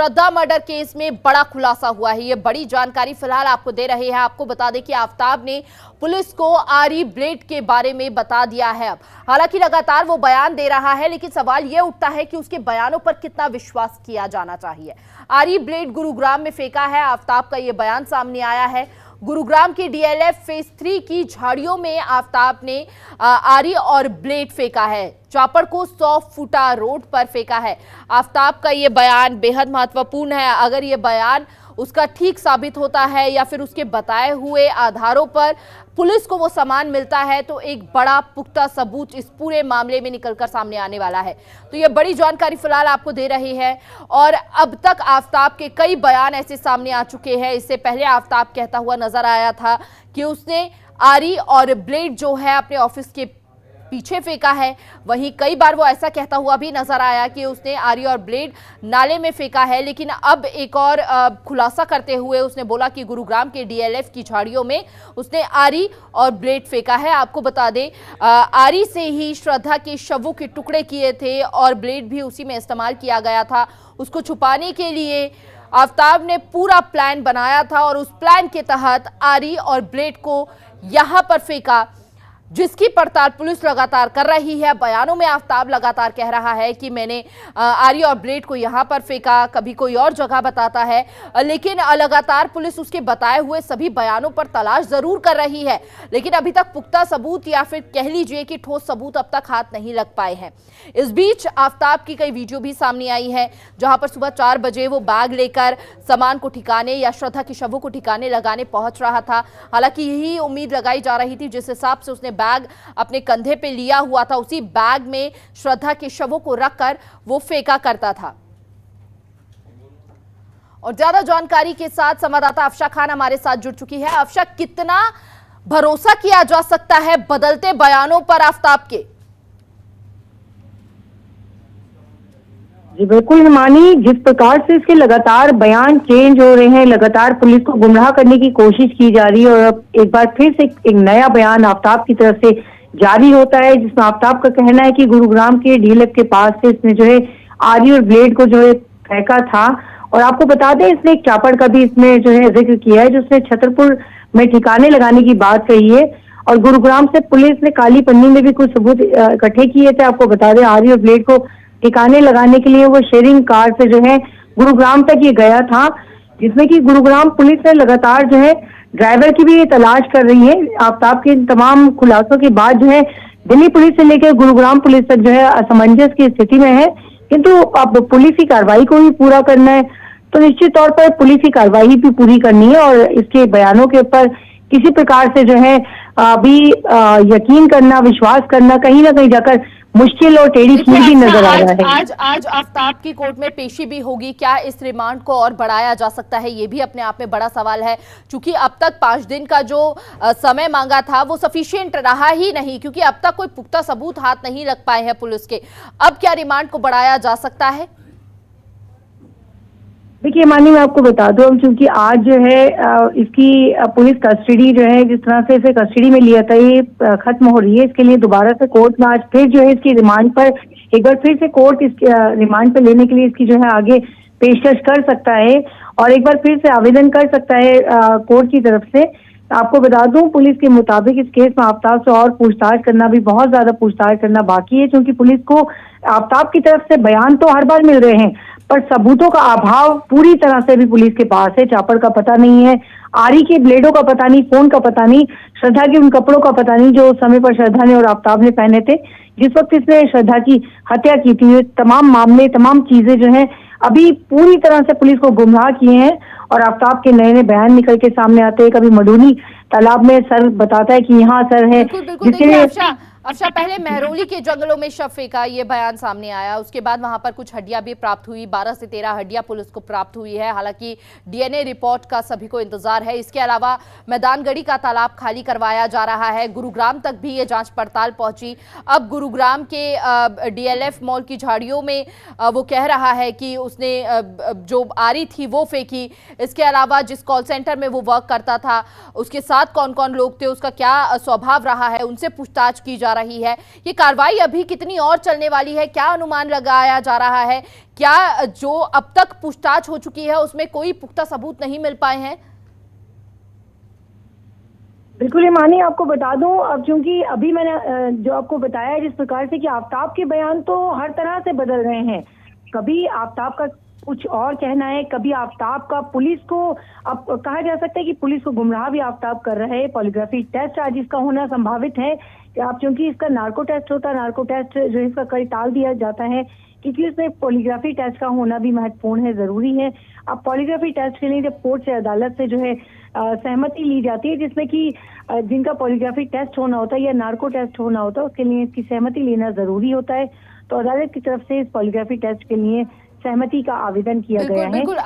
श्रद्धा murder case में बड़ा खुलासा हुआ है। ये बड़ी जानकारी फिलहाल आपको दे रहे हैं। आपको बता दें कि आफताब ने पुलिस को आरी ब्लेड के बारे में बता दिया है। अब हालांकि लगातार वो बयान दे रहा है, लेकिन सवाल ये उठता है कि उसके बयानों पर कितना विश्वास किया जाना चाहिए। आरी ब्लेड गुरुग्राम में फेंका है, आफताब का ये बयान सामने आया है। गुरुग्राम की डीएलएफ फेज 3 की झाड़ियों में आफताब ने आरी और ब्लेड फेंका है। चापड़ को 100 फुटा रोड पर फेंका है। आफताब का ये बयान बेहद महत्वपूर्ण है। अगर ये बयान उसका ठीक साबित होता है या फिर उसके बताए हुए आधारों पर पुलिस को वो सामान मिलता है तो एक बड़ा पुख्ता सबूत इस पूरे मामले में निकलकर सामने आने वाला है। तो ये बड़ी जानकारी फिलहाल आपको दे रही है। और अब तक आफताब के कई बयान ऐसे सामने आ चुके हैं। इससे पहले आफताब कहता हुआ नजर आया था कि उसने आरी और ब्लेड जो है अपने ऑफिस के पीछे फेंका है। वहीं कई बार वो ऐसा कहता हुआ भी नजर आया कि उसने आरी और ब्लेड नाले में फेंका है। लेकिन अब एक और खुलासा करते हुए उसने बोला कि गुरुग्राम के डीएलएफ की झाड़ियों में उसने आरी और ब्लेड फेंका है। आपको बता दें आरी से ही श्रद्धा के शवों के टुकड़े किए थे और ब्लेड भी उसी में इस्तेमाल किया गया था। उसको छुपाने के लिए आफताब ने पूरा प्लान बनाया था और उस प्लान के तहत आरी और ब्लेड को यहां पर फेंका, जिसकी पड़ताल पुलिस लगातार कर रही है। बयानों में आफताब लगातार कह रहा है कि मैंने आरी और ब्लेड को यहां पर फेंका, कभी कोई और जगह बताता है, लेकिन लगातार पुलिस उसके बताए हुए सभी बयानों पर तलाश जरूर कर रही है। लेकिन अभी तक पुख्ता सबूत या फिर कह लीजिए कि ठोस सबूत अब तक हाथ नहीं लग पाए हैं। इस बीच आफताब की कई वीडियो भी सामने आई है जहां पर सुबह 4 बजे वो बैग लेकर सामान को ठिकाने या श्रद्धा के शवों को ठिकाने लगाने पहुंच रहा था। हालांकि यही उम्मीद लगाई जा रही थी, जिस हिसाब से उसने बैग अपने कंधे पे लिया हुआ था उसी बैग में श्रद्धा के शवों को रखकर वो फेंका करता था। और ज्यादा जानकारी के साथ संवाददाता अफशा खान हमारे साथ जुड़ चुकी है। अफशा, कितना भरोसा किया जा सकता है बदलते बयानों पर आफताब के? जी बिल्कुल हिमानी, जिस प्रकार से इसके लगातार बयान चेंज हो रहे हैं, लगातार पुलिस को गुमराह करने की कोशिश की जा रही है और अब एक बार फिर से एक नया बयान आफताब की तरफ से जारी होता है, जिसमें आफताब का कहना है कि गुरुग्राम के डीएलएफ के पास से इसने जो है आरी और ब्लेड को जो है फेंका था। और आपको बता दें इसने एक चापड़ का भी इसमें जो है जिक्र किया है, जिसने छतरपुर में ठिकाने लगाने की बात कही है। और गुरुग्राम से पुलिस ने काली पन्नी में भी कुछ सबूत इकट्ठे किए थे। आपको बता दें आरी और ब्लेड को ठिकाने लगाने के लिए वो शेयरिंग कार से जो है गुरुग्राम तक ये गया था, जिसमें कि गुरुग्राम पुलिस ने लगातार जो है ड्राइवर की भी ये तलाश कर रही है। आफताब के तमाम खुलासों के बाद जो है दिल्ली पुलिस से लेकर गुरुग्राम पुलिस तक जो है असमंजस की स्थिति में है, किंतु अब पुलिस की कार्रवाई को भी पूरा करना है तो निश्चित तौर पर पुलिस की कार्रवाई भी पूरी करनी है और इसके बयानों के ऊपर किसी प्रकार से जो है अभी यकीन करना, विश्वास करना कहीं ना कहीं जाकर मुश्किल और टेढ़ी खीर भी नजर आ रहा है। आज आफताब की कोर्ट में पेशी भी होगी। क्या इस रिमांड को और बढ़ाया जा सकता है? ये भी अपने आप में बड़ा सवाल है, क्योंकि अब तक 5 दिन का जो समय मांगा था वो सफिशिएंट रहा ही नहीं, क्योंकि अब तक कोई पुख्ता सबूत हाथ नहीं लग पाए हैं पुलिस के। अब क्या रिमांड को बढ़ाया जा सकता है? देखिए मानी, मैं आपको बता दूं, क्योंकि आज जो है इसकी पुलिस कस्टडी जो है जिस तरह से इसे कस्टडी में लिया था ये खत्म हो रही है। इसके लिए दोबारा से कोर्ट में आज फिर जो है इसकी रिमांड पर एक बार फिर से कोर्ट इस रिमांड पर लेने के लिए इसकी जो है आगे पेशकश कर सकता है और एक बार फिर से आवेदन कर सकता है कोर्ट की तरफ से। आपको बता दूं पुलिस के मुताबिक इस केस में आफताब से और पूछताछ करना भी बहुत ज्यादा पूछताछ करना बाकी है, क्योंकि पुलिस को आफताब की तरफ से बयान तो हर बार मिल रहे हैं पर सबूतों का अभाव पूरी तरह से भी पुलिस के पास है। चापड़ का पता नहीं है, आरी के ब्लेडों का पता नहीं, फोन का पता नहीं, श्रद्धा के उन कपड़ों का पता नहीं जो उस समय पर श्रद्धा ने और आफताब ने पहने थे जिस वक्त इसने श्रद्धा की हत्या की थी। तमाम मामले, तमाम चीजें जो है अभी पूरी तरह से पुलिस को गुमराह किए हैं और आफताब के नए नए बयान निकल के सामने आते हैं। कभी मडूनी तालाब में सर बताता है कि यहाँ सर है, जिसके लिए अच्छा पहले महरौली के जंगलों में शव फेंका, ये बयान सामने आया। उसके बाद वहां पर कुछ हड्डियां भी प्राप्त हुई, 12 से 13 हड्डियां पुलिस को प्राप्त हुई है। हालांकि डीएनए रिपोर्ट का सभी को इंतजार है। इसके अलावा मैदानगढ़ी का तालाब खाली करवाया जा रहा है। गुरुग्राम तक भी ये जांच पड़ताल पहुंची। अब गुरुग्राम के डीएलएफ मॉल की झाड़ियों में वो कह रहा है कि उसने जो आरी थी वो फेंकी। इसके अलावा जिस कॉल सेंटर में वो वर्क करता था उसके साथ कौन कौन लोग थे, उसका क्या स्वभाव रहा है, उनसे पूछताछ की जा रही है। ये कार्रवाई अभी कितनी और चलने वाली है, क्या अनुमान लगाया जा रहा है? क्या जो अब तक पूछताछ हो चुकी है उसमें कोई पुख्ता सबूत नहीं मिल पाए हैं? बिल्कुल हिमानी, आपको बता दूं, अब चूंकि अभी मैंने जो आपको बताया है जिस प्रकार से कि आफ्ताब के बयान तो हर तरह से बदल रहे हैं। कभी आफ्ताब का कुछ और कहना है, कभी आफ्ताब का पुलिस को, अब कहा जा सकता है कि पुलिस को गुमराह भी आफ्ताब कर रहे हैं। पॉलीग्राफी टेस्ट आज इसका होना संभावित है कि आप, चूंकि इसका नार्को टेस्ट होता है, नार्को टेस्ट जो है इसका कल टाल दिया जाता है क्योंकि इसमें पॉलीग्राफी टेस्ट का होना भी महत्वपूर्ण है, जरूरी है। अब पॉलीग्राफी टेस्ट के लिए जब कोर्ट से, अदालत से जो है सहमति ली जाती है, जिसमें कि जिनका पॉलीग्राफी टेस्ट होना होता है या नार्को टेस्ट होना होता है, उसके लिए इसकी सहमति लेना जरूरी होता है। तो अदालत की तरफ से इस पॉलीग्राफी टेस्ट के लिए सहमति का आवेदन किया गया है।